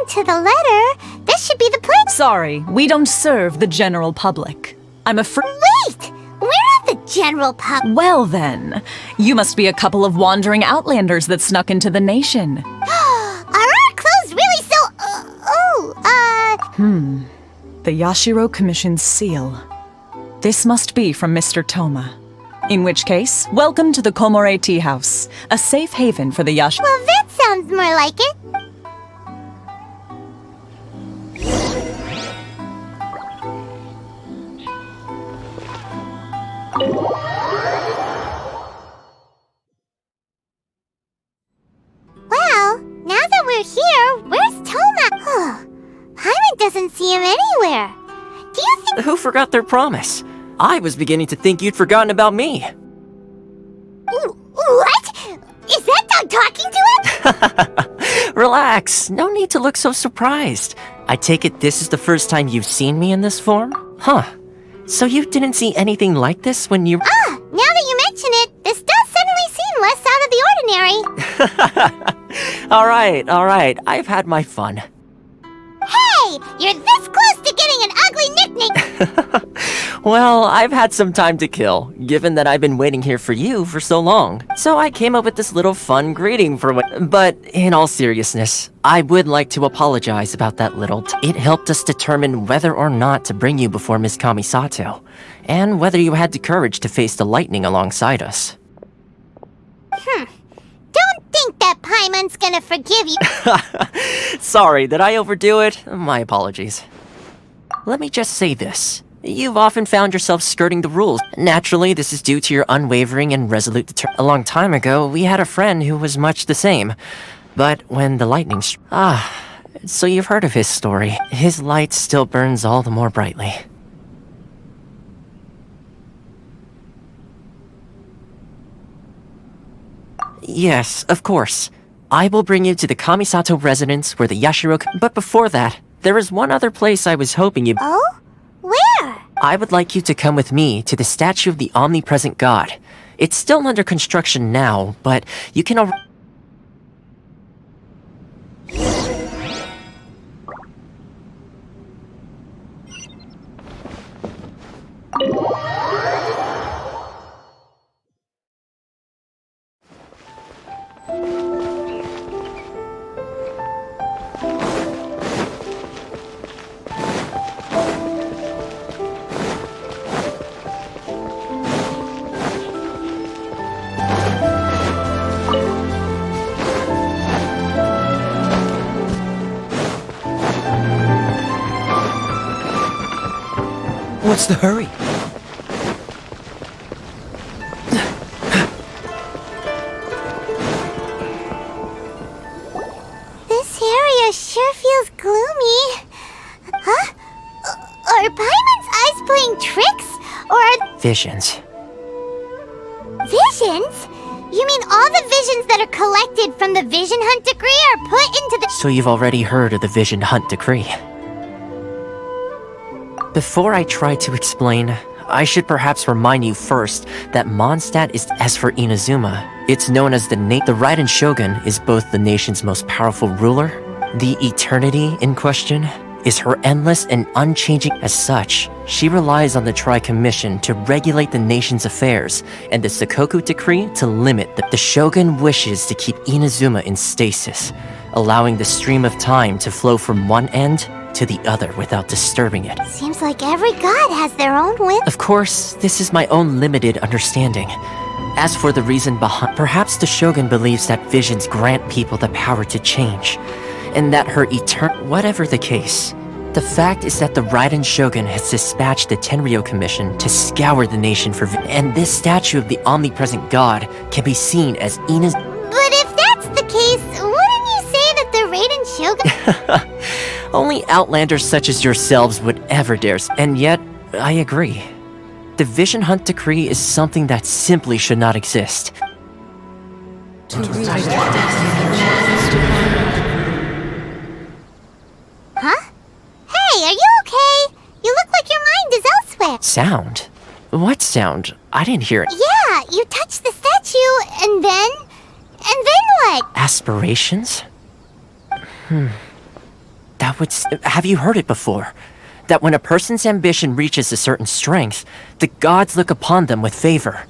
to the letter, this should be the place. Sorry, we don't serve the general public. I'm afraid. Wait! We're not the general public. Well then, you must be a couple of wandering outlanders that snuck into the nation. Are our clothes really so... The Yashiro Commission's seal. This must be from Mr. Toma. In which case, welcome to the Komore Tea House, a safe haven for the Yashiro. Well, that sounds more like it. Well, now that we're here, where's Toma? Paimon doesn't see him anywhere. Do you think... Who forgot their promise? I was beginning to think you'd forgotten about me. What? Is that dog talking to him? Relax, no need to look so surprised. I take it this is the first time you've seen me in this form? Huh. So you didn't see anything like this when you... Now that you mention it, this does suddenly seem less out of the ordinary. Alright, I've had my fun. Hey! You're this close to getting an ugly nickname! Well, I've had some time to kill, given that I've been waiting here for you for so long. So I came up with this little fun greeting for what... But in all seriousness, I would like to apologize about that little... It helped us determine whether or not to bring you before Miss Kamisato, and whether you had the courage to face the lightning alongside us. Don't think that Paimon's gonna forgive you. Sorry, did I overdo it? My apologies. Let me just say this. You've often found yourself skirting the rules. Naturally, this is due to your unwavering and resolute determination. A long time ago, we had a friend who was much the same. But when the lightning so you've heard of his story. His light still burns all the more brightly. Yes, of course. I will bring you to the Kamisato residence where the Yashiro... But before that, there is one other place I was hoping you... Oh? Where? I would like you to come with me to the statue of the omnipresent god. It's still under construction now, but you can already... What's the hurry? This area sure feels gloomy. Huh? Are Paimon's eyes playing tricks? Or are... Visions. Visions? You mean all the visions that are collected from the Vision Hunt Decree are put into the... So you've already heard of the Vision Hunt Decree. Before I try to explain, I should perhaps remind you first that Mondstadt is... As for Inazuma, it's known as the Raiden Shogun is both the nation's most powerful ruler. The eternity in question is her endless and unchanging. As such, she relies on the Tri-Commission to regulate the nation's affairs, and the Sakoku Decree to limit the Shogun wishes to keep Inazuma in stasis, allowing the stream of time to flow from one end to the other without disturbing it. Seems like every god has their own whim. Of course, this is my own limited understanding. As for the reason behind... Perhaps the Shogun believes that visions grant people the power to change, and that her Whatever the case, the fact is that the Raiden Shogun has dispatched the Tenryo Commission to scour the nation for... And this statue of the omnipresent god can be seen as Ina's... But if that's the case, wouldn't you say that the Raiden Shogun... Only outlanders such as yourselves would ever dare... And yet, I agree. The Vision Hunt Decree is something that simply should not exist. Huh? Hey, are you okay? You look like your mind is elsewhere. Sound? What sound? I didn't hear it. Yeah, you touched the statue, and then what? Aspirations? have you heard it before? That when a person's ambition reaches a certain strength, the gods look upon them with favor.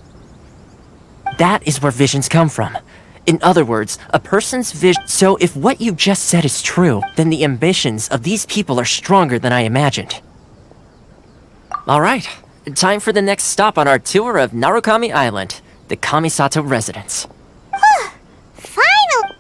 That is where visions come from. In other words, a person's vision. So if what you just said is true, then the ambitions of these people are stronger than I imagined. Alright, time for the next stop on our tour of Narukami Island, the Kamisato residence. Final.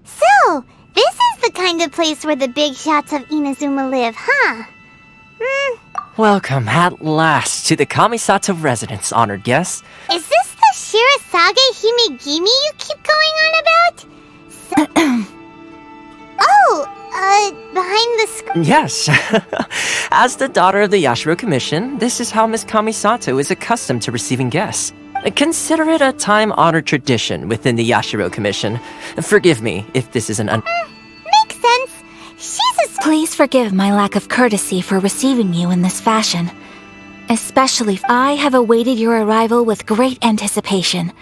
So, this is the kind of place where the big shots of Inazuma live, huh? Welcome at last to the Kamisato residence, honored guests. Is this the Shirazage Himegimi you keep going on about? Behind the screen. Yes. As the daughter of the Yashiro Commission, this is how Miss Kamisato is accustomed to receiving guests. Consider it a time-honored tradition within the Yashiro Commission. Forgive me if this is an Makes sense. Please forgive my lack of courtesy for receiving you in this fashion. Especially I have awaited your arrival with great anticipation.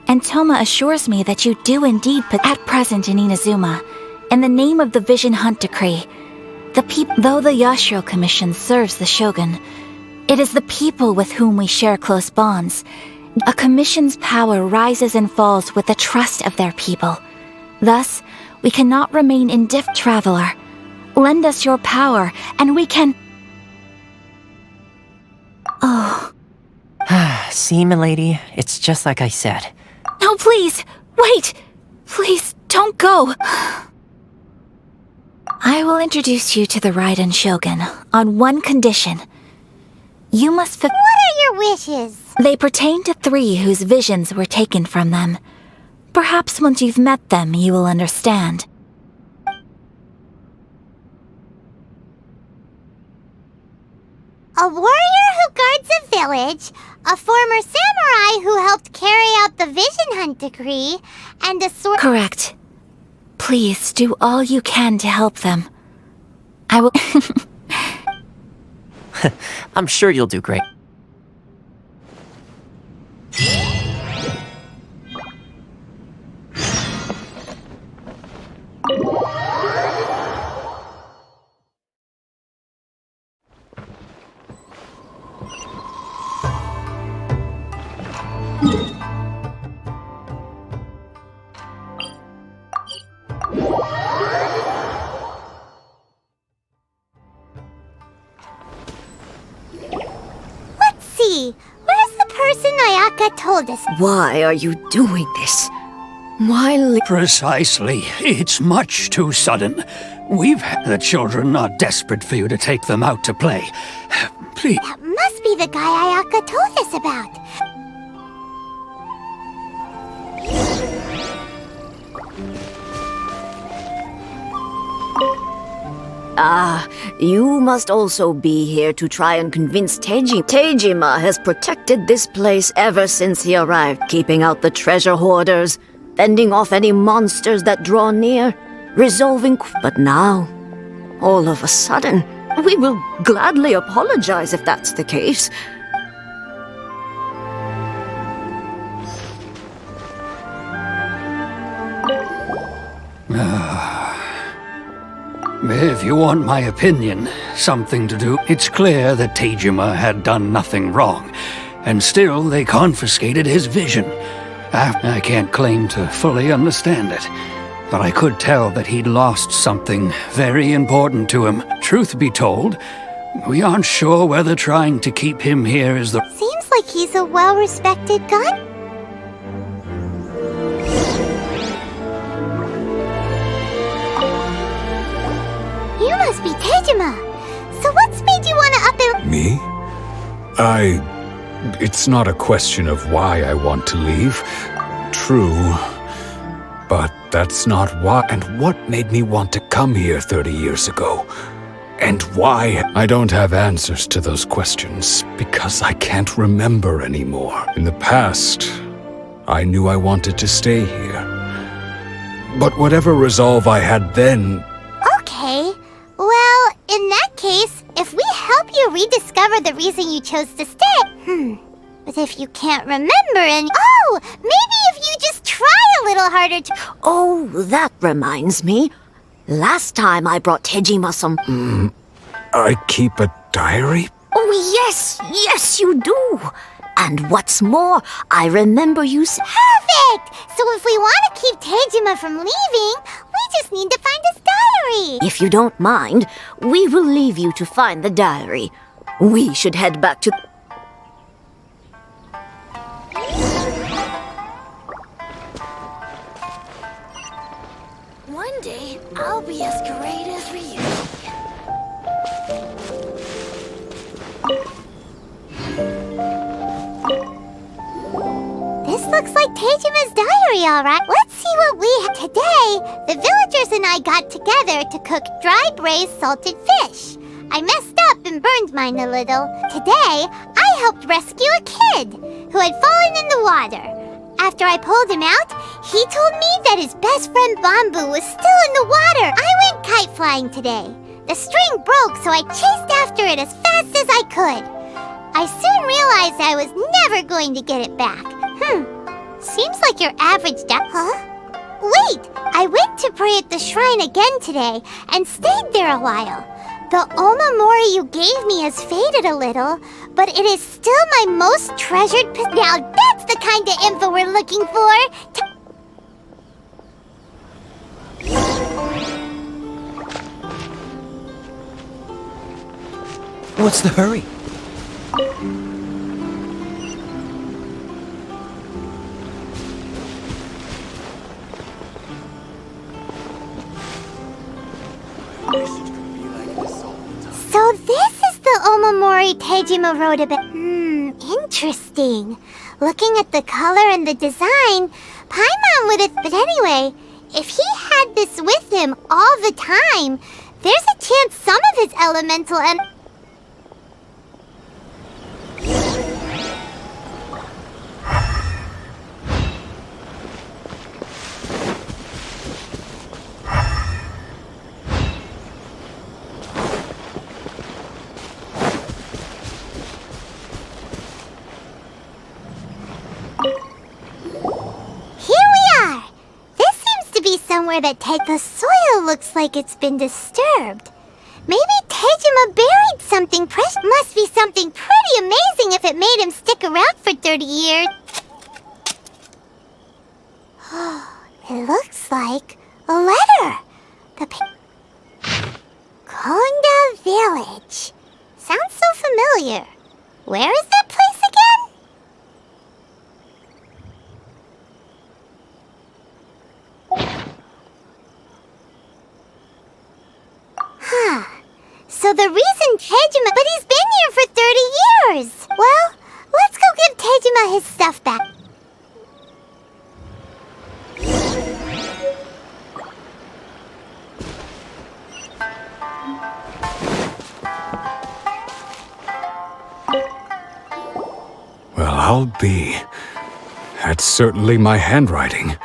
And Toma assures me that you do indeed put at present in Inazuma, in the name of the Vision Hunt Decree. Though the Yashiro Commission serves the Shogun, it is the people with whom we share close bonds. A commission's power rises and falls with the trust of their people. Thus, we cannot remain indifferent. Traveler, lend us your power, and we can... Oh. See, milady, it's just like I said. No, please! Wait! Please, don't go! I will introduce you to the Raiden Shogun on one condition. You must What are your wishes? They pertain to 3 whose visions were taken from them. Perhaps once you've met them, you will understand. A warrior who guards a village, a former samurai who helped carry out the Vision Hunt Decree, and a sword... Correct. Please do all you can to help them. I will... I'm sure you'll do great. told us. Why are you doing this? Why Precisely. It's much too sudden. The children are desperate for you to take them out to play. Please. That must be the guy Ayaka told us about. You must also be here to try and convince Teiji. Teijima has protected this place ever since he arrived, keeping out the treasure hoarders, fending off any monsters that draw near, resolving. But now, all of a sudden, we will gladly apologize if that's the case. If you want my opinion, something to do, it's clear that Teijima had done nothing wrong, and still they confiscated his vision. I can't claim to fully understand it, but I could tell that he'd lost something very important to him. Truth be told, we aren't sure whether trying to keep him here is the... Seems like he's a well-respected guy. You must be Teijima. So what's made you want to up and... Me? It's not a question of why I want to leave. True. But that's not why. And what made me want to come here 30 years ago? And why? I don't have answers to those questions because I can't remember anymore. In the past, I knew I wanted to stay here. But whatever resolve I had then... Okay. Well, in that case, if we help you rediscover the reason you chose to stay... But if you can't remember any... Oh! Maybe if you just try a little harder to... Oh, that reminds me. Last time I brought Tejima some... I keep a diary? Oh, yes, you do. And what's more, I remember you Perfect! So if we want to keep Tejima from leaving, we just need to find his diary. If you don't mind, we will leave you to find the diary. We should head back to... One day, I'll be as great as Ryu. This looks like Teijima's diary, all right. Let's see what we have. Today, the villagers and I got together to cook dry braised salted fish. I messed up and burned mine a little. Today, I helped rescue a kid who had fallen in the water. After I pulled him out, he told me that his best friend Bamboo was still in the water. I went kite flying today. The string broke, so I chased after it as fast as I could. I soon realized I was never going to get it back. Seems like your average Huh? Wait! I went to pray at the shrine again today and stayed there a while. The omamori you gave me has faded a little, but it is still my most treasured Now that's the kind of info we're looking for! What's the hurry? So this is the omamori Tejima wrote about. Interesting. Looking at the color and the design, Paimon would have... But anyway, if he had this with him all the time, there's a chance some of his elemental and... Somewhere that the soil looks like it's been disturbed. Maybe Tejima buried something precious. Must be something pretty amazing if it made him stick around for 30 years. It looks like a letter. Konda Village. Sounds so familiar. Where is that place again? So the reason Tejima... But he's been here for 30 years! Well, let's go give Tejima his stuff back. Well, I'll be. That's certainly my handwriting.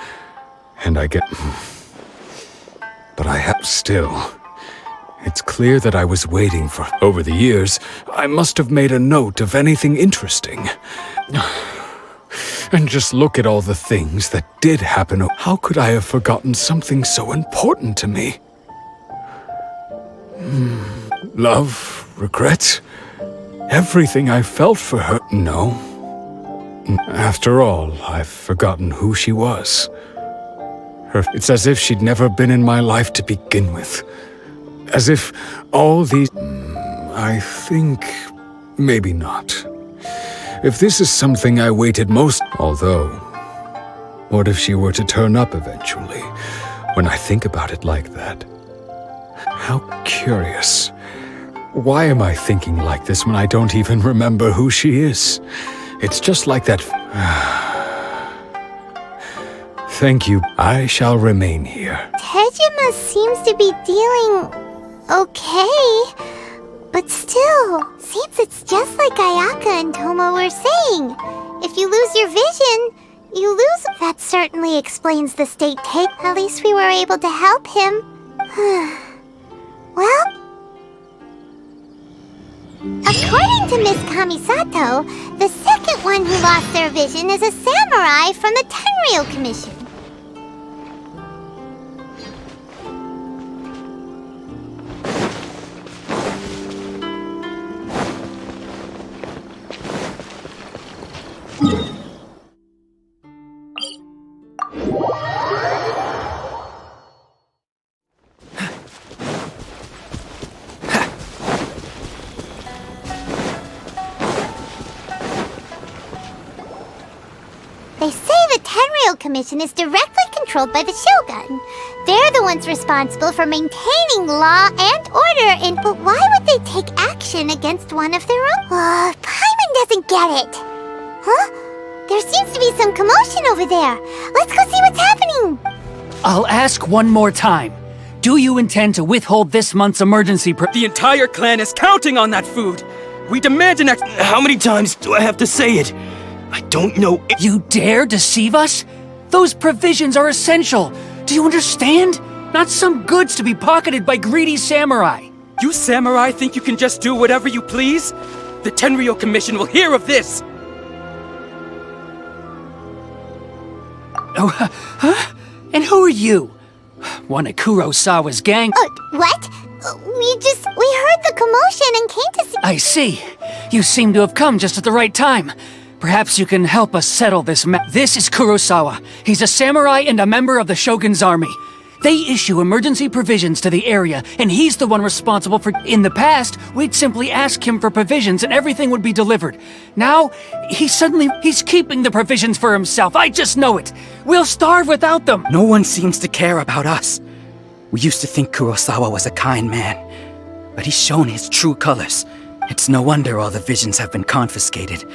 And I get... But I have still... It's clear that I was waiting for... Over the years, I must have made a note of anything interesting. And just look at all the things that did happen. How could I have forgotten something so important to me? Love, regrets, everything I felt for her. No. After all, I've forgotten who she was. It's as if she'd never been in my life to begin with. As if all these... I think... maybe not. If this is something I waited most... Although... What if she were to turn up eventually? When I think about it like that. How curious. Why am I thinking like this when I don't even remember who she is? It's just like that... Thank you. I shall remain here. Tejima seems to be dealing... okay. But still, seems it's just like Ayaka and Toma were saying. If you lose your vision, you lose... That certainly explains the state take. At least we were able to help him. Well... According to Miss Kamisato, the second one who lost their vision is a samurai from the Tenryou Commission. They say the Tenryou Commission is directly controlled by the Shogun. They're the ones responsible for maintaining law and order in... But why would they take action against one of their own? Paimon doesn't get it. Huh? There seems to be some commotion over there. Let's go see what's happening. I'll ask one more time. Do you intend to withhold this month's emergency The entire clan is counting on that food! We demand an How many times do I have to say it? I don't know... You dare deceive us? Those provisions are essential. Do you understand? Not some goods to be pocketed by greedy samurai. You samurai think you can just do whatever you please? The Tenryou Commission will hear of this! Oh, huh? And who are you? One of Kurosawa's gang? What? We heard the commotion and came to see... I see. You seem to have come just at the right time. Perhaps you can help us settle this This is Kurosawa. He's a samurai and a member of the Shogun's army. They issue emergency provisions to the area, and he's the one responsible for... In the past, we'd simply ask him for provisions and everything would be delivered. Now, he's keeping the provisions for himself. I just know it. We'll starve without them. No one seems to care about us. We used to think Kurosawa was a kind man, but he's shown his true colors. It's no wonder all the visions have been confiscated.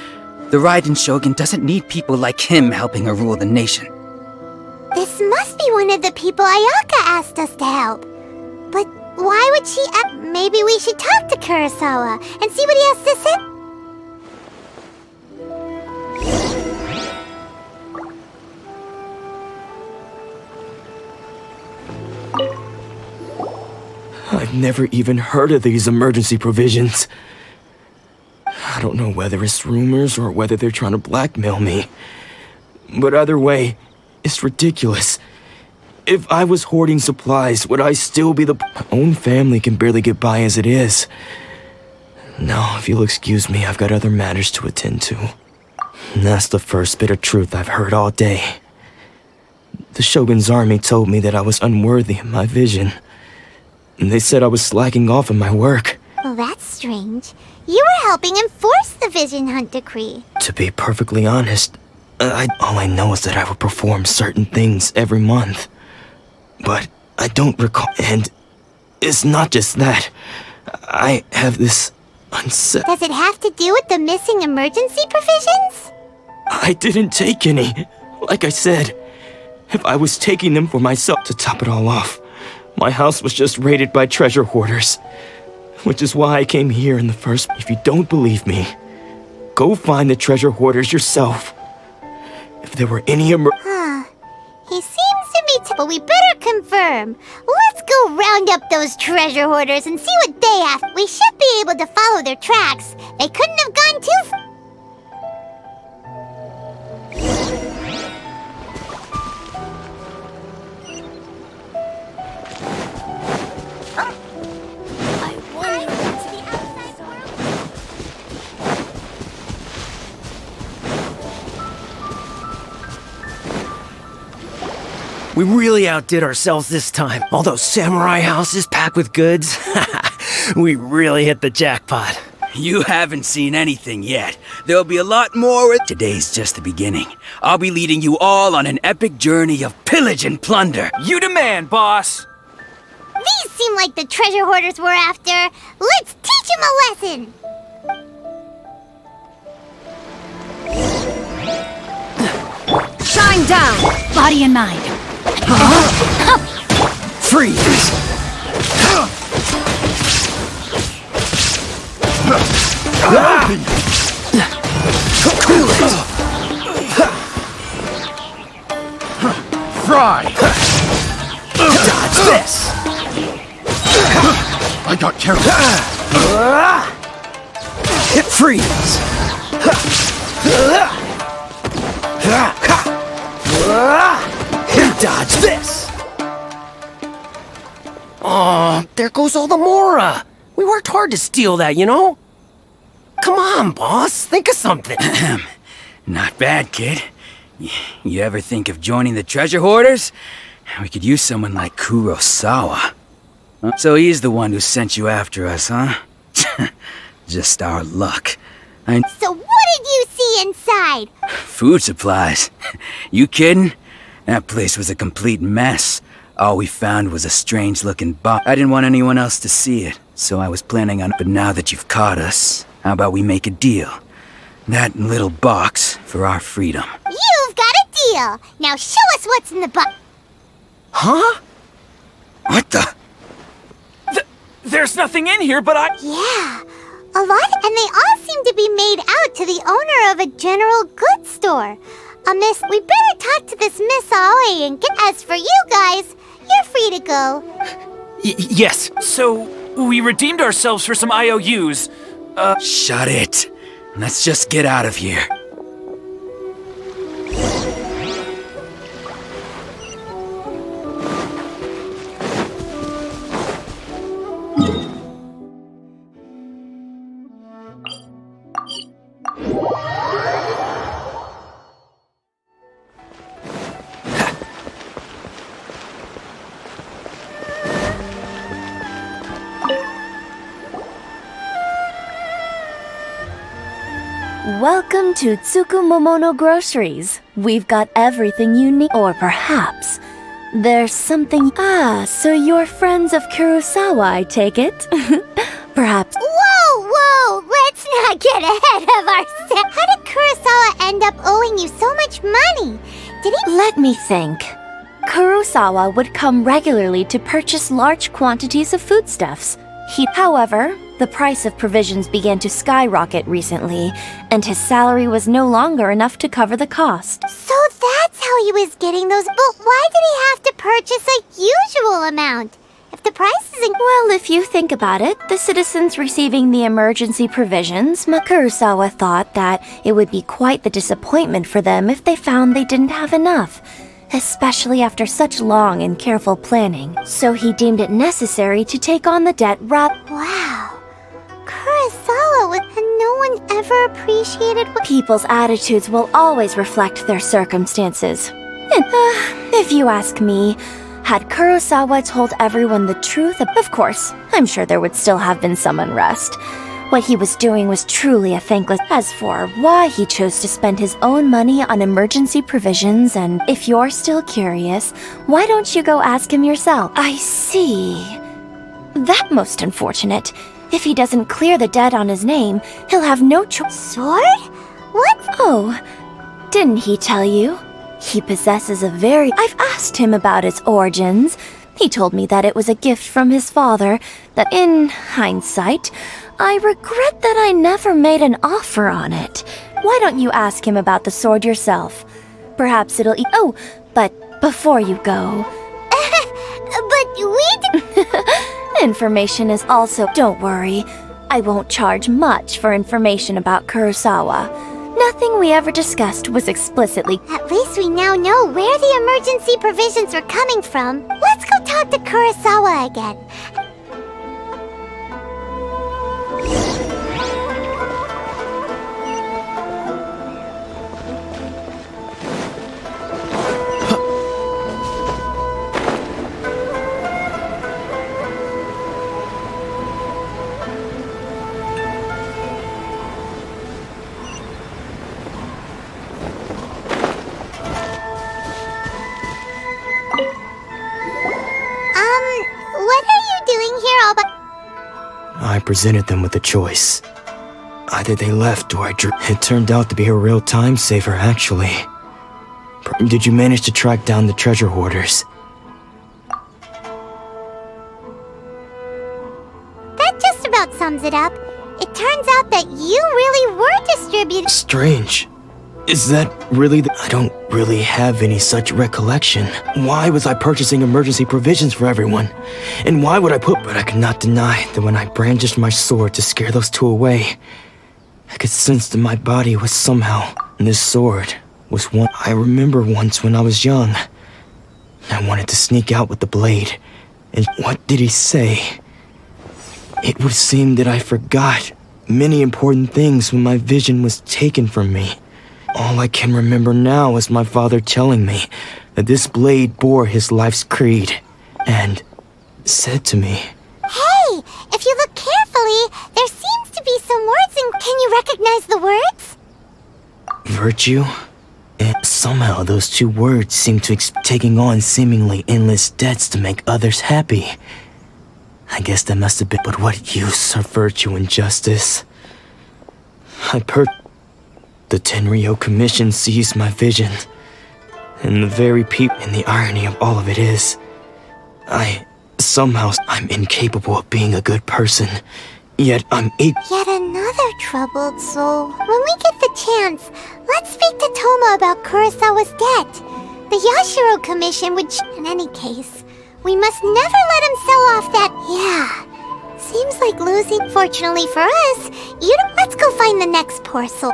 The Raiden Shogun doesn't need people like him helping her rule the nation. This must be one of the people Ayaka asked us to help. But why would she... maybe we should talk to Kurosawa and see what he has to say. I've never even heard of these emergency provisions. I don't know whether it's rumors or whether they're trying to blackmail me. But either way, it's ridiculous. If I was hoarding supplies, would I still be My own family can barely get by as it is. Now, if you'll excuse me, I've got other matters to attend to. And that's the first bit of truth I've heard all day. The Shogun's army told me that I was unworthy of my vision. And they said I was slacking off in my work. Well, that's strange. You were helping enforce the Vision Hunt Decree. To be perfectly honest, all I know is that I would perform certain things every month. But I don't recall... And it's not just that. I have this unset. Does it have to do with the missing emergency provisions? I didn't take any. Like I said, if I was taking them for myself to top it all off, my house was just raided by treasure hoarders. Which is why I came here in the first. If you don't believe me, go find the treasure hoarders yourself. If there were any He seems to be but we better confirm. Let's go round up those treasure hoarders and see what they have. We should be able to follow their tracks. They couldn't have gone too far. We really outdid ourselves this time. All those samurai houses packed with goods. We really hit the jackpot. You haven't seen anything yet. There'll be a lot more. Today's just the beginning. I'll be leading you all on an epic journey of pillage and plunder. You demand, boss! These seem like the treasure hoarders we're after. Let's teach them a lesson. Shine down! Body and mind. Freeze! Cool it! Fry! Dodge this! I got careful. Freeze! Dodge this! Aw, there goes all the Mora! We worked hard to steal that, you know? Come on, boss, think of something. Not bad, kid. You ever think of joining the treasure hoarders? We could use someone like Kurosawa. So he's the one who sent you after us, huh? Just our luck. So what did you see inside? Food supplies. You kidding? That place was a complete mess. All we found was a strange-looking box. I didn't want anyone else to see it, so I was planning on... But now that you've caught us, how about we make a deal? That little box for our freedom. You've got a deal. Now show us what's in the box. Huh? What the? There's nothing in here, but Yeah, a lot, and they all seem to be made out to the owner of a general goods store. Miss, we better talk to this Miss Aoi and get... As for you guys, you're free to go. Yes. So, we redeemed ourselves for some IOUs. Shut it. Let's just get out of here. Welcome to Tsukumomono Groceries. We've got everything you need. Or perhaps there's something... Ah, so you're friends of Kurosawa, I take it? Perhaps... Whoa! Let's not get ahead of ourselves. How did Kurosawa end up owing you so much money? Did he... Let me think. Kurosawa would come regularly to purchase large quantities of foodstuffs. However, the price of provisions began to skyrocket recently, and his salary was no longer enough to cover the cost. So that's how he was getting those... But why did he have to purchase a usual amount? If the price isn't... Well, if you think about it, the citizens receiving the emergency provisions, Kurosawa thought that it would be quite the disappointment for them if they found they didn't have enough, especially after such long and careful planning. So he deemed it necessary to take on the debt Wow. Kurosawa and no one ever appreciated what... People's attitudes will always reflect their circumstances. And, if you ask me, had Kurosawa told everyone the truth, of course, I'm sure there would still have been some unrest. What he was doing was truly a thankless... As for why he chose to spend his own money on emergency provisions, and if you're still curious, why don't you go ask him yourself? I see. That most unfortunate. If he doesn't clear the debt on his name, he'll have no choice. Sword? What? Oh, didn't he tell you? He possesses a very... I've asked him about its origins. He told me that it was a gift from his father, that in hindsight, I regret that I never made an offer on it. Why don't you ask him about the sword yourself? Perhaps it'll Oh, but before you go... But we Information is also... Don't worry. I won't charge much for information about Kurosawa. Nothing we ever discussed was explicitly... At least we now know where the emergency provisions were coming from. Let's go talk to Kurosawa again. What are you doing here all by... I presented them with a choice. Either they left or I drew. It turned out to be a real time saver, actually. Did you manage to track down the treasure hoarders? That just about sums it up. It turns out that you really were distributing... Strange. Is that really I don't really have any such recollection. Why was I purchasing emergency provisions for everyone? And why would I put... But I could not deny that when I brandished my sword to scare those two away, I could sense that my body was somehow... And this sword was one... I remember once when I was young, I wanted to sneak out with the blade. And what did he say? It would seem that I forgot many important things when my vision was taken from me. All I can remember now is my father telling me that this blade bore his life's creed, and said to me, Hey, if you look carefully, there seems to be some words in... Can you recognize the words? virtue? And somehow those two words seem to taking on seemingly endless debts to make others happy. I guess that must have been... But what use are virtue and justice? The Tenryo Commission seized my vision. And the very and the irony of all of it is, I'm incapable of being a good person. Yet Yet another troubled soul. When we get the chance, let's speak to Toma about Kurosawa's debt. The Yashiro Commission would... In any case, we must never let him sell off that... Yeah. Seems like losing... Fortunately for us, let's go find the next poor soul.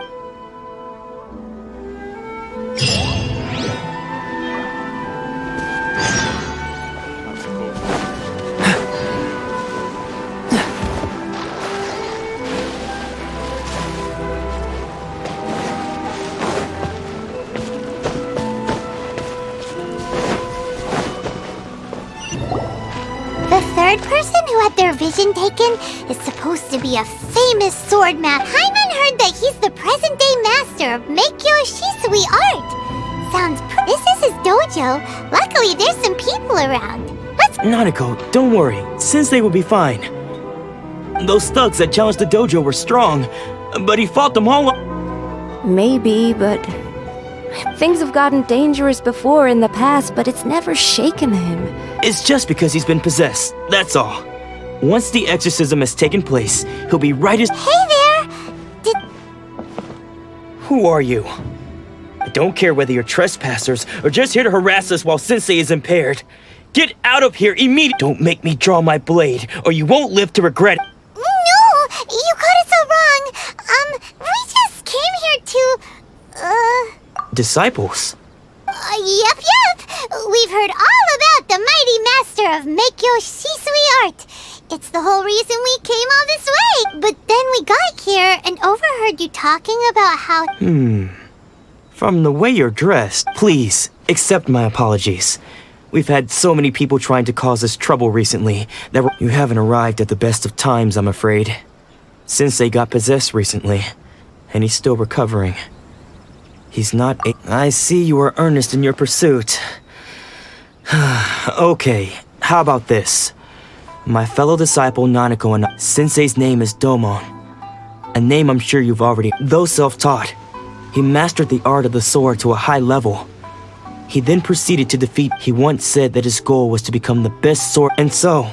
The third person who had their vision taken is supposed to be a famous sword master. Hyman heard that he's the present-day master of Meikyo Shisui art. This is his dojo. Luckily, there's some people around. Nanako, don't worry. Sensei will be fine. Those thugs that challenged the dojo were strong, but he fought them all. Maybe, but... Things have gotten dangerous before in the past, but it's never shaken him. It's just because he's been possessed, that's all. Once the exorcism has taken place, he'll be right as... Hey there! Who are you? I don't care whether you're trespassers or just here to harass us while Sensei is impaired. Get out of here immediately! Don't make me draw my blade, or you won't live to regret it. No! You got it so wrong! We just came here to... Disciples? Yep. We've heard all about the mighty master of Meikyo Shisui art. It's the whole reason we came all this way. But then we got here and overheard you talking about how... From the way you're dressed, please, accept my apologies. We've had so many people trying to cause us trouble recently that you haven't arrived at the best of times, I'm afraid. Sensei got possessed recently, and he's still recovering. He's not I see you are earnest in your pursuit. Okay, how about this? My fellow disciple Nanako and Sensei's name is Domon. A name I'm sure you've already... Though self-taught, he mastered the art of the sword to a high level. He then proceeded to defeat... He once said that his goal was to become the best sword... And so,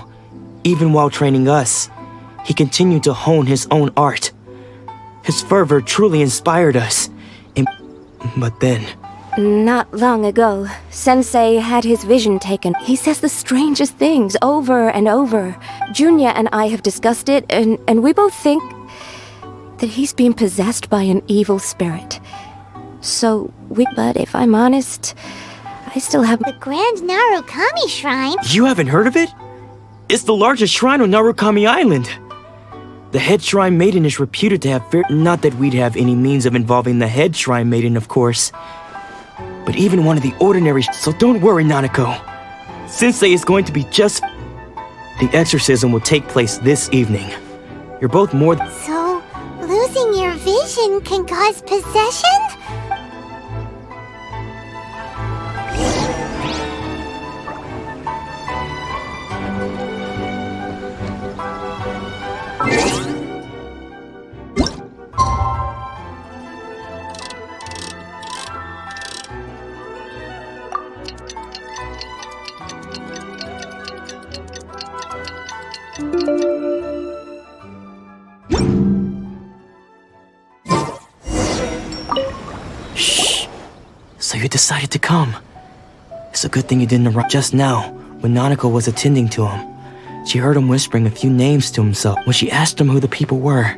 even while training us, he continued to hone his own art. His fervor truly inspired us. But then... Not long ago, Sensei had his vision taken. He says the strangest things over and over. Junya and I have discussed it, and we both think that he's being possessed by an evil spirit. But if I'm honest, I still have... The Grand Narukami Shrine? You haven't heard of it? It's the largest shrine on Narukami Island. The head shrine maiden is reputed to have not that we'd have any means of involving the head shrine maiden, of course. But even one of the ordinary... So don't worry, Nanako. Sensei is going to be just... The exorcism will take place this evening. You're both more... So, losing your vision can cause possession? Shh. So you decided to come. It's a good thing you didn't arrive just now, when Nanako was attending to him. She heard him whispering a few names to himself. When she asked him who the people were,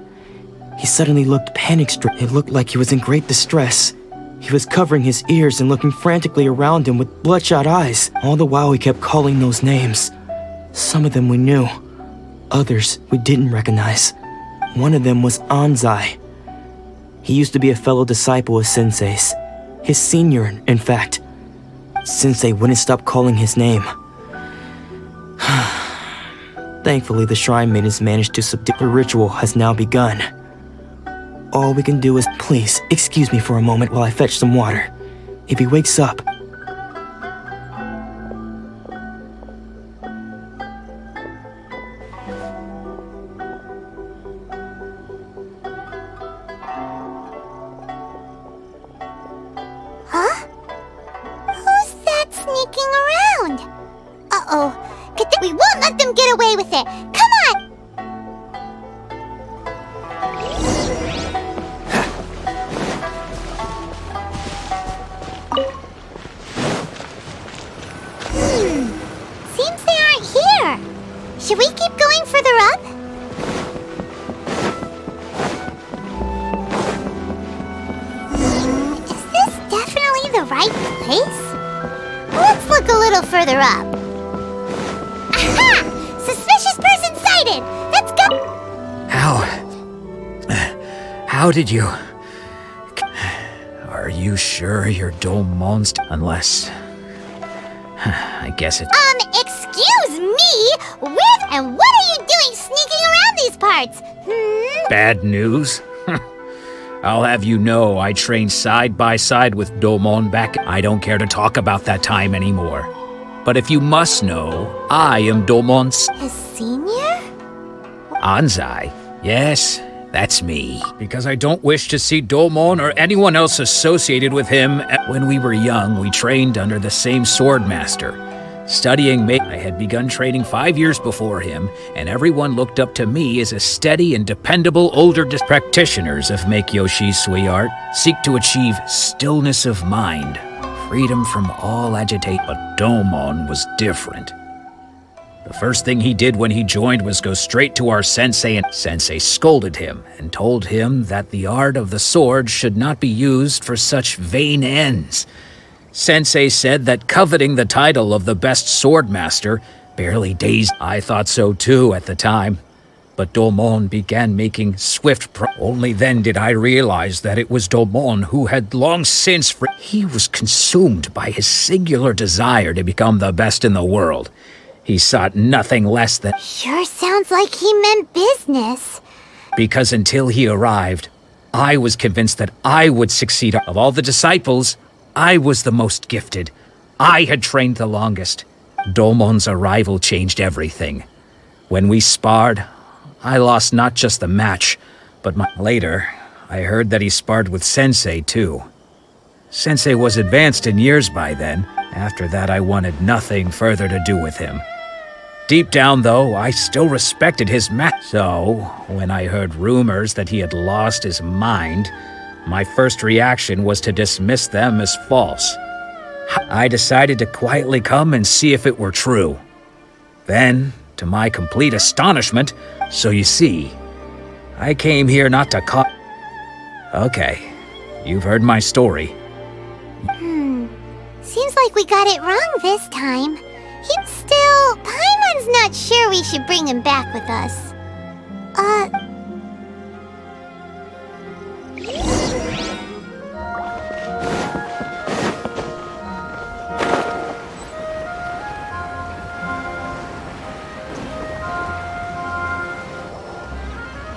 he suddenly looked panic-stricken. It looked like he was in great distress. He was covering his ears and looking frantically around him with bloodshot eyes. All the while he kept calling those names. Some of them we knew. Others we didn't recognize. One of them was Anzai. He used to be a fellow disciple of Sensei's. His senior, in fact. Sensei wouldn't stop calling his name. Thankfully, the shrine maidens managed to subdue. The ritual has now begun. All we can do is... Please, excuse me for a moment while I fetch some water. If he wakes up... Huh? Who's that sneaking around? Uh-oh. We won't let them get away with it! Come on! Seems they aren't here. Should we keep going further up? Is this definitely the right place? Let's look a little further up. Aha! Suspicious person sighted! Let's go! How did you... Are you sure you're Domon's... Unless... I guess it... Excuse me? And what are you doing sneaking around these parts? Bad news? I'll have you know I trained side by side with Domon back... I don't care to talk about that time anymore. But if you must know, I am Domon's... His senior? Anzai. Yes, that's me. Because I don't wish to see Domon or anyone else associated with him. When we were young, we trained under the same sword master. Studying I had begun training 5 years before him, and everyone looked up to me as a steady and dependable older practitioners of Make-Yoshi Sui art seek to achieve stillness of mind, freedom from all agitation. But Domon was different. The first thing he did when he joined was go straight to our sensei, and Sensei scolded him and told him that the art of the sword should not be used for such vain ends. Sensei said that coveting the title of the best sword master barely dazed. I thought so too at the time. But Domon began making swift Only then did I realize that it was Domon who had long since... He was consumed by his singular desire to become the best in the world. He sought nothing less than... Sure sounds like he meant business. Because until he arrived, I was convinced that I would succeed. Of all the disciples, I was the most gifted. I had trained the longest. Domon's arrival changed everything. When we sparred, I lost not just the match, but later, I heard that he sparred with Sensei too. Sensei was advanced in years by then. After that, I wanted nothing further to do with him. Deep down, though, I still respected his match. So, when I heard rumors that he had lost his mind, my first reaction was to dismiss them as false. I decided to quietly come and see if it were true. Then, to my complete astonishment, so you see, I came here not to Okay, you've heard my story. Seems like we got it wrong this time. Paimon's not sure we should bring him back with us.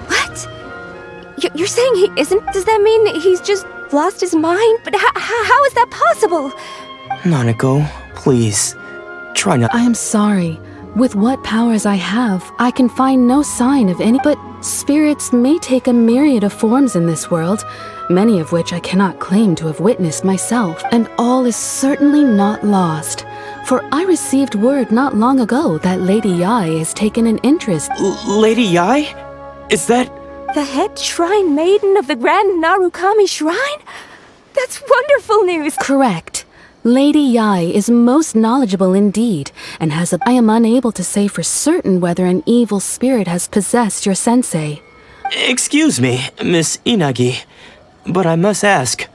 What? You're saying he isn't? Does that mean he's just lost his mind? But how is that possible? Nanako, please. Try not. I am sorry. With what powers I have, I can find no sign of any. But spirits may take a myriad of forms in this world, many of which I cannot claim to have witnessed myself. And all is certainly not lost. For I received word not long ago that Lady Yae has taken an interest. Lady Yae? Is that... the head shrine maiden of the Grand Narukami Shrine? That's wonderful news! Correct. Lady Yae is most knowledgeable indeed, and I am unable to say for certain whether an evil spirit has possessed your sensei. Excuse me, Miss Inagi, but I must ask...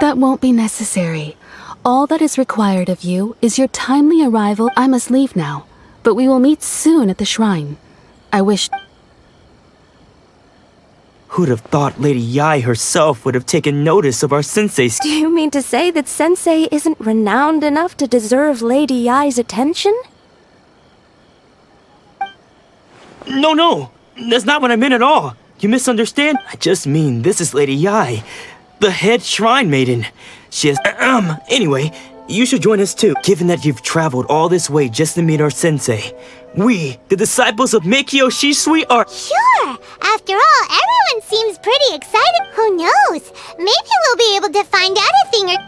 That won't be necessary. All that is required of you is your timely arrival. I must leave now, but we will meet soon at the shrine. I wish... Who'd have thought Lady Yae herself would have taken notice of our sensei's... Do you mean to say that Sensei isn't renowned enough to deserve Lady Yae's attention? No, that's not what I meant at all. You misunderstand. I just mean this is Lady Yae, the head shrine maiden. She has... Anyway, you should join us too, given that you've traveled all this way just to meet our sensei. We, the disciples of Meikyo Shisui, are... Sure! After all, everyone seems pretty excited. Who knows? Maybe we'll be able to find out a thing or...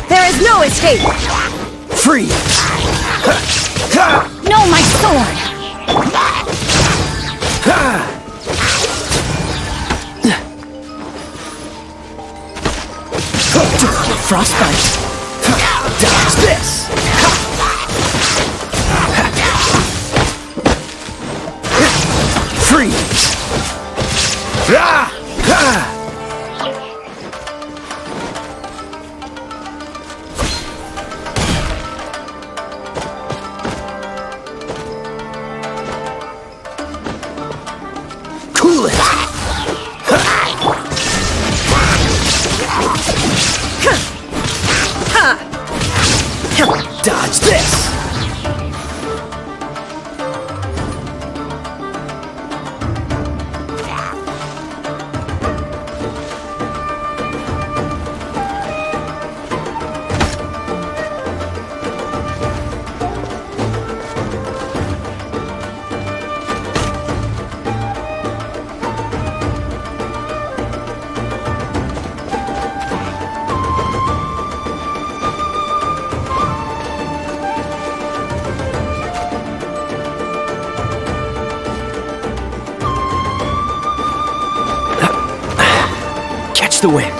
There is no escape! Free! No, my sword! Frostbite! Dodge this! Freeze! Cool it! Dodge this! the wind.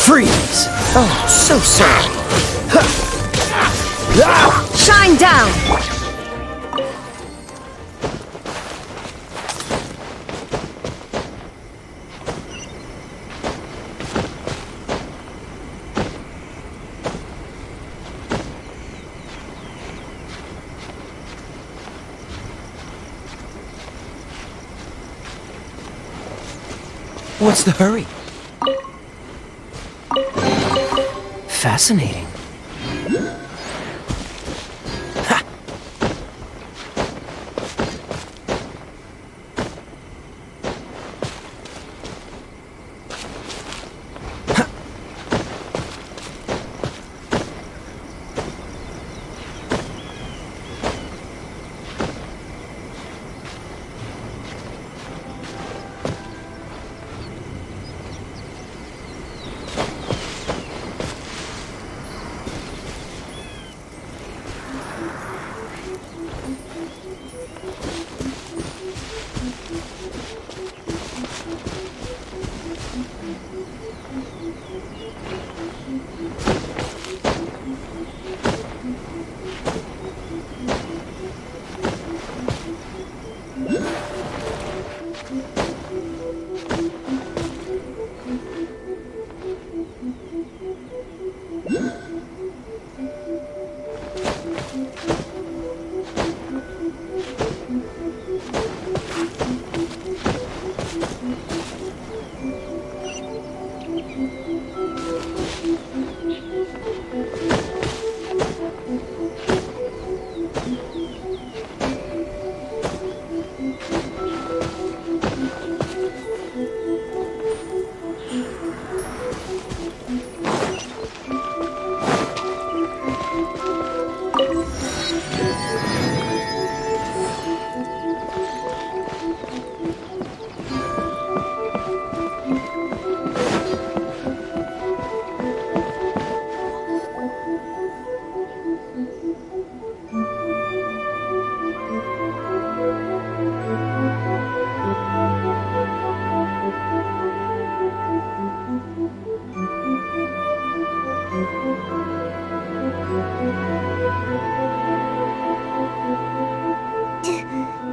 Freeze! Oh, so sorry. Shine down! What's the hurry? Fascinating.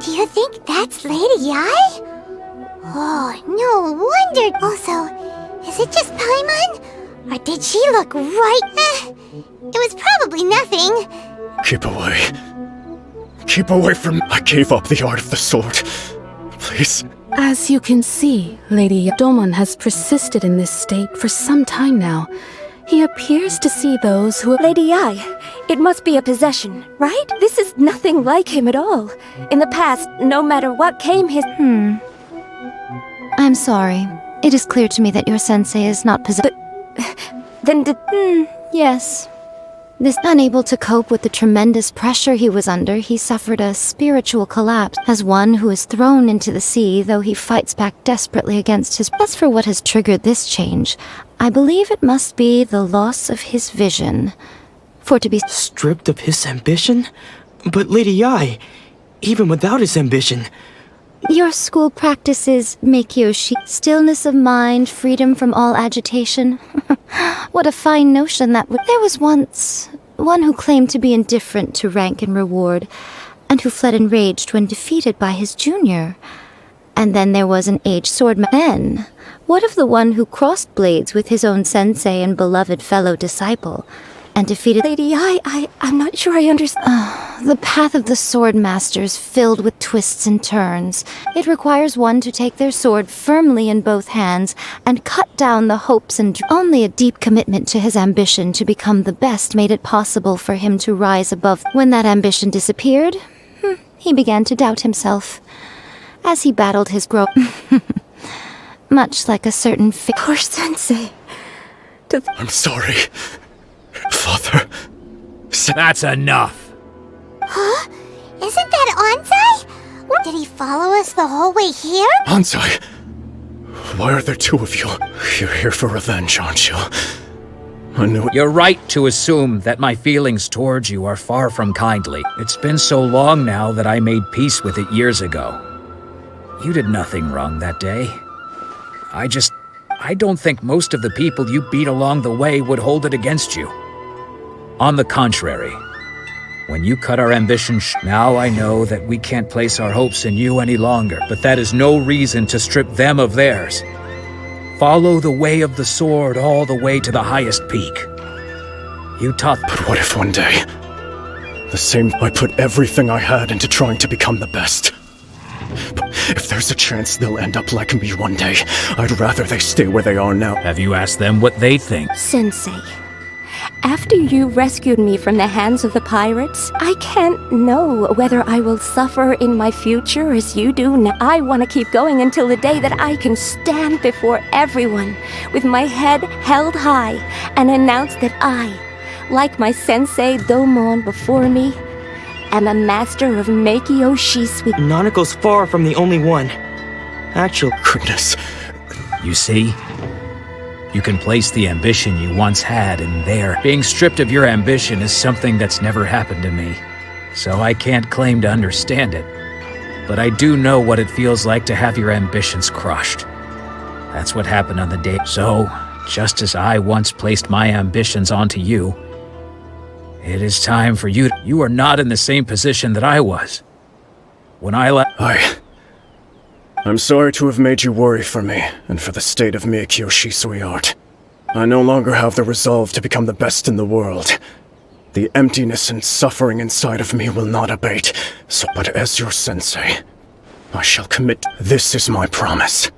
Do you think that's Lady Yae? Oh, no wonder. Also, is it just Paimon? Or did she look right? It was probably nothing. Keep away. Keep away from me. I gave up the art of the sword. Please. As you can see, Lady Domon has persisted in this state for some time now. He appears to see those who... Lady Yae, it must be a possession, right? This is nothing like him at all. In the past, no matter what came his... I'm sorry. It is clear to me that your sensei is not possessed. Then did... Yes. This unable to cope with the tremendous pressure he was under, he suffered a spiritual collapse. As one who is thrown into the sea, though he fights back desperately against his... As for what has triggered this change, I believe it must be the loss of his vision. For to be... Stripped of his ambition? But Lady Yae, even without his ambition... Your school practices make you stillness of mind, freedom from all agitation. What a fine notion that would... There was once one who claimed to be indifferent to rank and reward, and who fled enraged when defeated by his junior. And then there was an aged swordman. Then, what of the one who crossed blades with his own sensei and beloved fellow disciple, and defeated Lady, I'm not sure I understand. The path of the sword master is filled with twists and turns. It requires one to take their sword firmly in both hands and cut down the hopes and only a deep commitment to his ambition to become the best made it possible for him to rise above. When that ambition disappeared, he began to doubt himself. As he battled his growth, much like a certain Poor sensei. I'm sorry, Father. That's enough. Huh? Isn't that Anzai? Did he follow us the whole way here? Anzai, why are there two of you? You're here for revenge, aren't you? I knew it. You're right to assume that my feelings towards you are far from kindly. It's been so long now that I made peace with it years ago. You did nothing wrong that day. I don't think most of the people you beat along the way would hold it against you. On the contrary, when you cut our ambition now I know that we can't place our hopes in you any longer, but that is no reason to strip them of theirs. Follow the way of the sword all the way to the highest peak. You taught— But what if one day, I put everything I had into trying to become the best? But if there's a chance they'll end up like me one day, I'd rather they stay where they are now. Have you asked them what they think? Sensei, after you rescued me from the hands of the pirates, I can't know whether I will suffer in my future as you do now. I want to keep going until the day that I can stand before everyone with my head held high and announce that I, like my sensei Domon before me, am a master of Meikyo Shisui. Nanako's far from the only one. Actually, goodness. You see? You can place the ambition you once had in there. Being stripped of your ambition is something that's never happened to me, so I can't claim to understand it. But I do know what it feels like to have your ambitions crushed. That's what happened on the day. So, just as I once placed my ambitions onto you, it is time for you. You are not in the same position that I was. When I left— I'm sorry to have made you worry for me, and for the state of Meikyo Shisui art. I no longer have the resolve to become the best in the world. The emptiness and suffering inside of me will not abate, but as your sensei, I shall commit. This is my promise.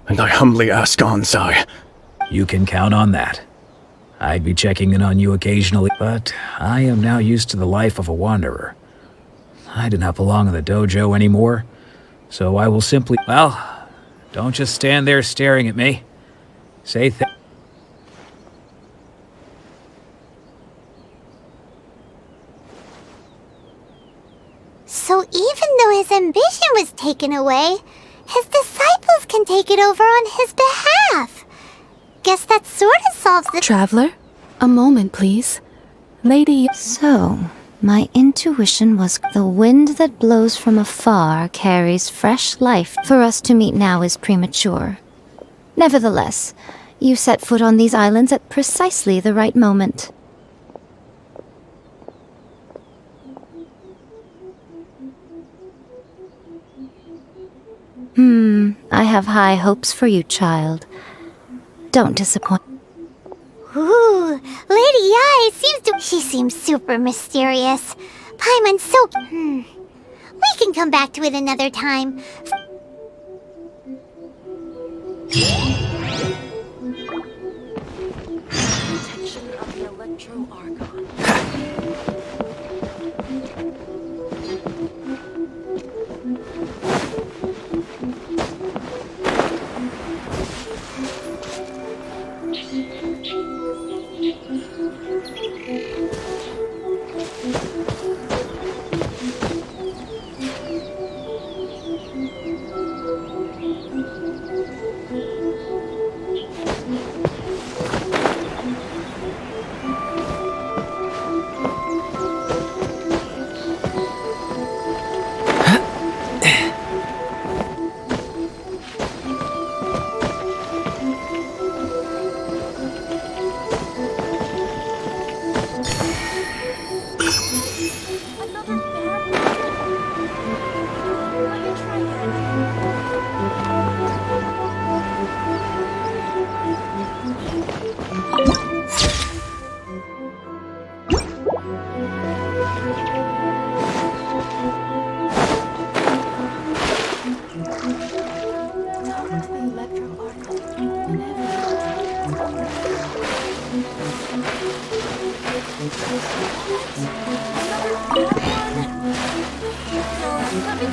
And I humbly ask Anzai. You can count on that. I'd be checking in on you occasionally, but I am now used to the life of a wanderer. I do not belong in the dojo anymore, so I will simply— Well, don't just stand there staring at me. Say So even though his ambition was taken away, his disciples can take it over on his behalf. Guess that sort of solves the— Traveler, a moment, please. Lady— So, my intuition was the wind that blows from afar carries fresh life. For us to meet now is premature. Nevertheless, you set foot on these islands at precisely the right moment. I have high hopes for you, child. Don't disappoint. Ooh, Lady Yai she seems super mysterious. Paimon's so— We can come back to it another time. Protection of the Electro-Argon.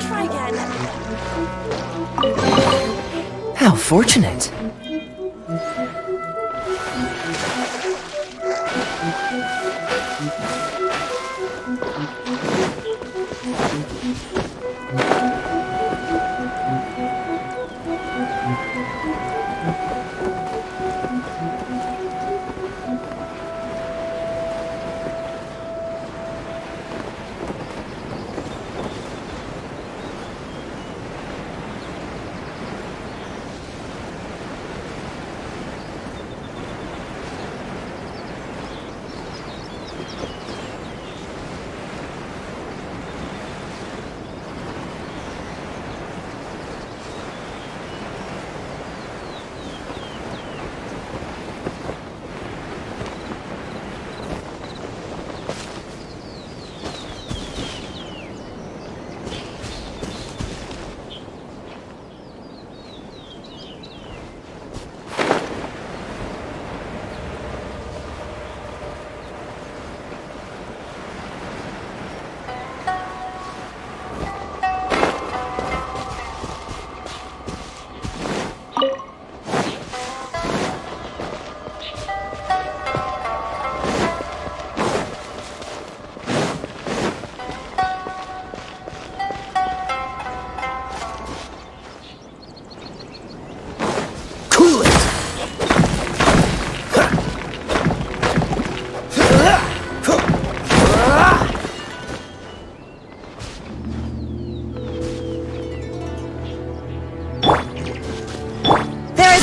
Try again. How fortunate.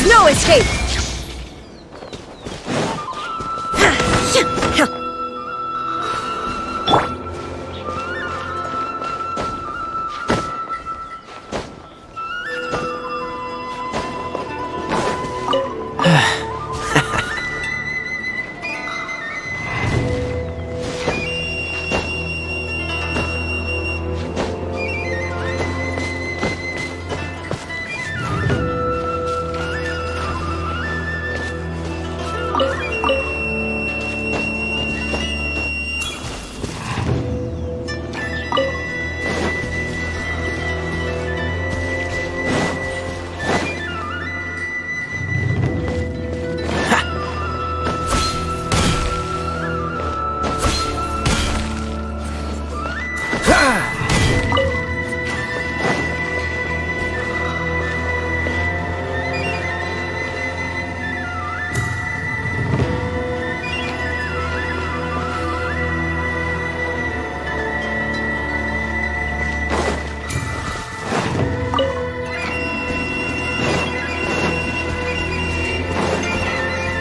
No escape!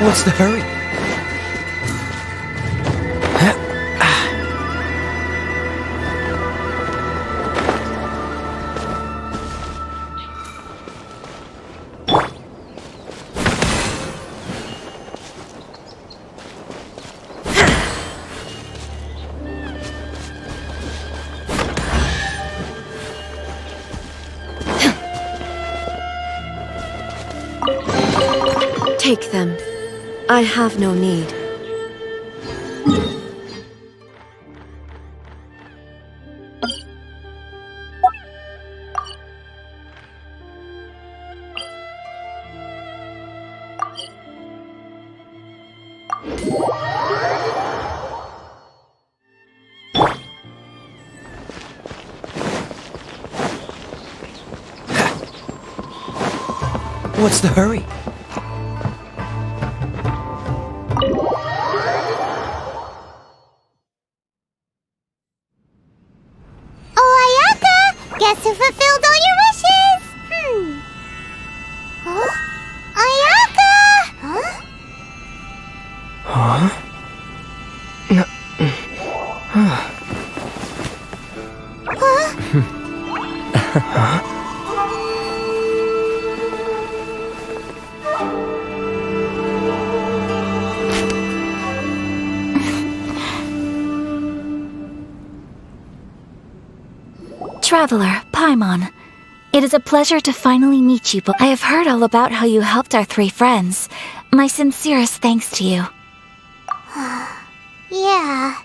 What's the hurry? Take them. I have no need. What's the hurry? Guess who fulfilled all your wishes? Huh? Ayaka! Huh? Traveler, Paimon. It is a pleasure to finally meet you, but I have heard all about how you helped our three friends. My sincerest thanks to you. Yeah.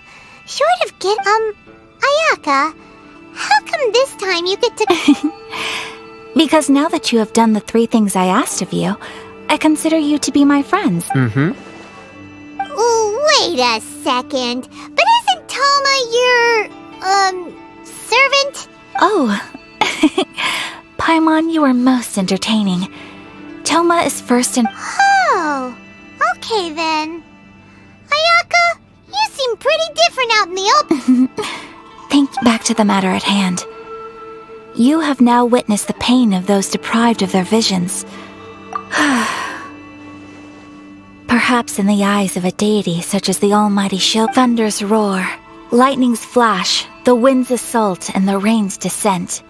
Ayaka, How come this time you get to... Because now that you have done the 3 things I asked of you, I consider you to be my friends. Mm-hmm. Wait a second. But isn't Toma your, servant? Oh. Paimon, you are most entertaining. Toma is first and... Oh, okay then. Ayaka, you seem pretty different out in the open. Back to the matter at hand. You have now witnessed the pain of those deprived of their visions. Perhaps in the eyes of a deity such as the almighty Shil, thunders roar, lightnings flash, the winds assault, and the rains descent.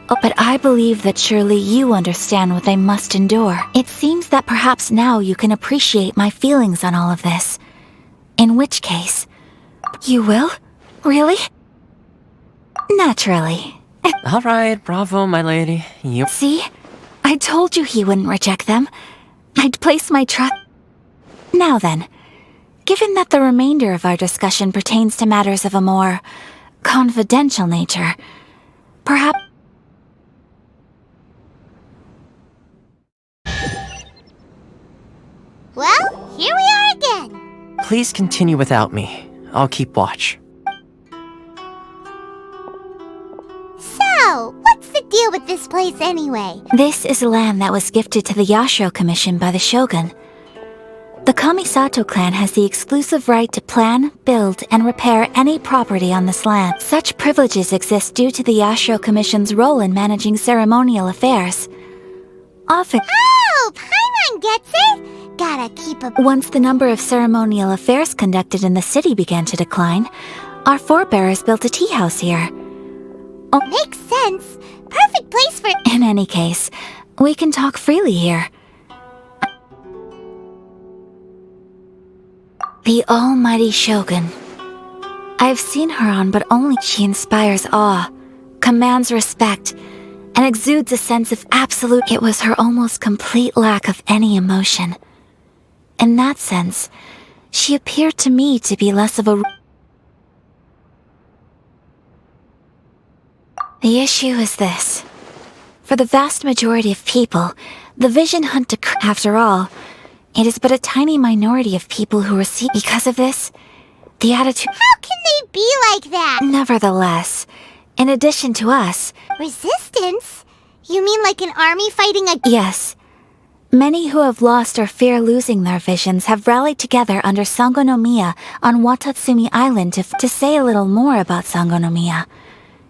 Oh, but I believe that surely you understand what they must endure. It seems that perhaps now you can appreciate my feelings on all of this. In which case... You will? Really? Naturally. Alright, bravo, my lady. You... See? I told you he wouldn't reject them. I'd place my trust... Now then, given that the remainder of our discussion pertains to matters of a more... confidential nature, perhaps... Well, here we are again. Please continue without me. I'll keep watch. So, what's the deal with this place anyway? This is land that was gifted to the Yashiro Commission by the Shogun. The Kamisato clan has the exclusive right to plan, build, and repair any property on this land. Such privileges exist due to the Yashiro Commission's role in managing ceremonial affairs. Often... Oh, Paimon gets it! Gotta keep a... Once the number of ceremonial affairs conducted in the city began to decline, our forebears built a tea house here. Oh, makes sense. Perfect place for... In any case, we can talk freely here. The almighty Shogun. I've seen her on, but only she inspires awe, commands respect, and exudes a sense of absolute... It was her almost complete lack of any emotion. In that sense, she appeared to me to be less of a... The issue is this. For the vast majority of people, the vision hunt after all, it is but a tiny minority of people who receive... Because of this, the attitude... How can they be like that? Nevertheless, in addition to us... Resistance? You mean like an army fighting a... Yes. Many who have lost or fear losing their visions have rallied together under Sangonomiya on Watatsumi Island to say a little more about Sangonomiya.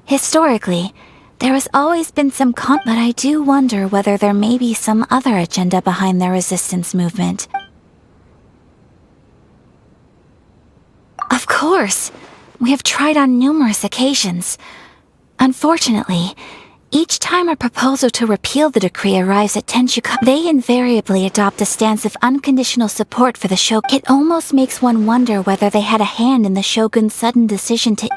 Historically, there has always been some but I do wonder whether there may be some other agenda behind their resistance movement. Of course! We have tried on numerous occasions. Unfortunately, each time a proposal to repeal the decree arrives at Tenshuka, they invariably adopt a stance of unconditional support for the shogun. It almost makes one wonder whether they had a hand in the shogun's sudden decision to...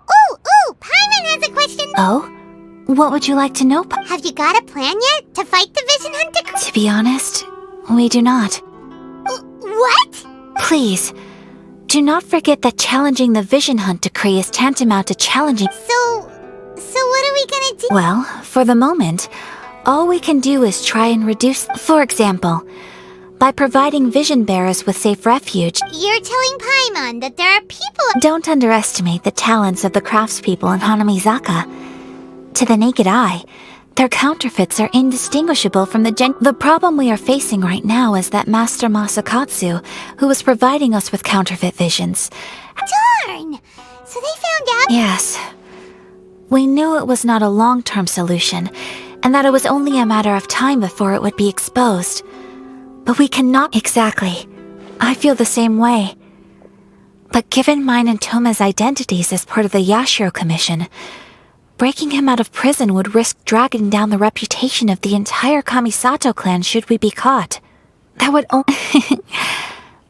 Ooh, Paimon has a question. Oh? What would you like to know? Have you got a plan yet to fight the Vision Hunter? To be honest, we do not. What? Please, do not forget that challenging the Vision Hunt decree is tantamount to challenging... So what are we gonna do? Well, for the moment, all we can do is try and reduce... For example, by providing vision bearers with safe refuge... You're telling Paimon that there are people... Don't underestimate the talents of the craftspeople in Hanamizaka. To the naked eye, their counterfeits are indistinguishable from the The problem we are facing right now is that Master Masakatsu, who was providing us with counterfeit visions... Darn! So they found out... Yes. We knew it was not a long-term solution, and that it was only a matter of time before it would be exposed. But we cannot... Exactly. I feel the same way. But given mine and Toma's identities as part of the Yashiro Commission, breaking him out of prison would risk dragging down the reputation of the entire Kamisato clan should we be caught. That would only...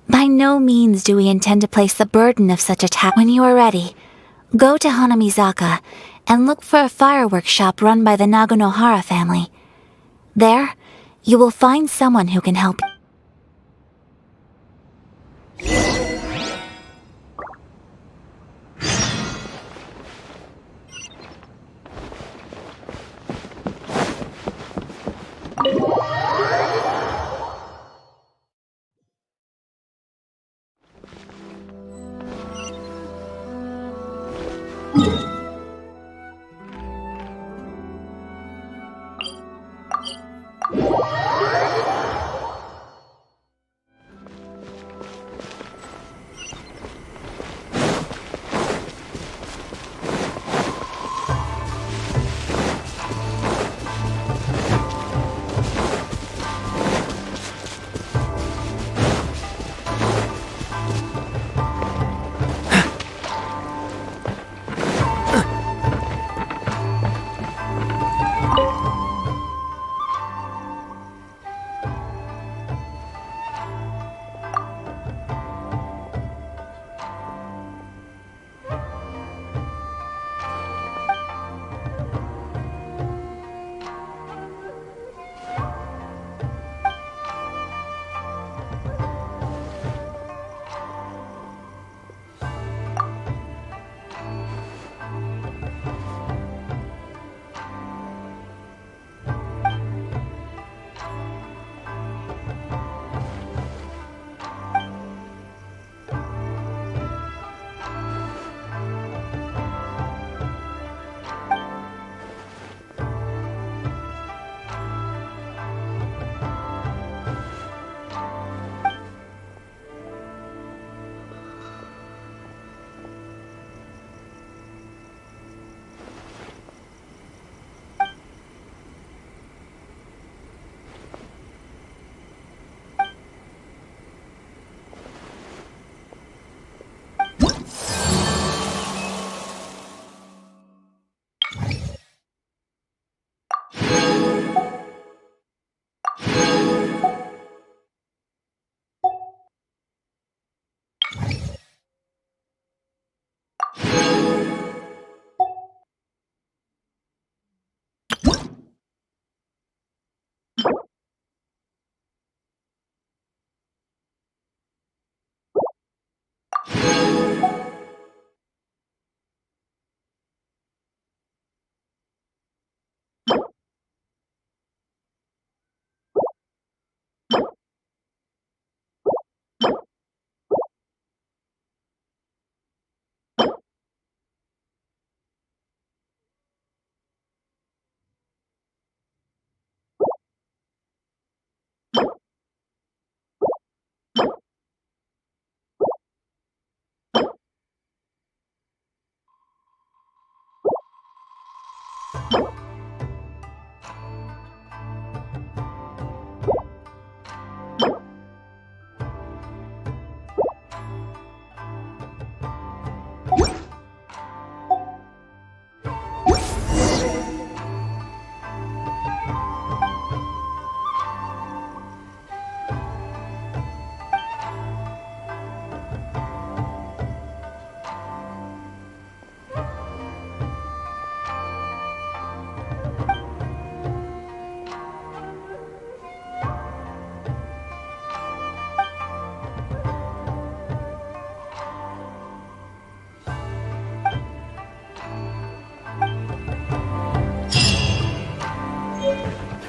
By no means do we intend to place the burden of such a task. When you are ready, go to Hanamizaka and look for a fireworks shop run by the Naganohara family. There, you will find someone who can help you.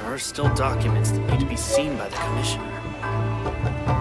There are still documents that need to be seen by the Commissioner.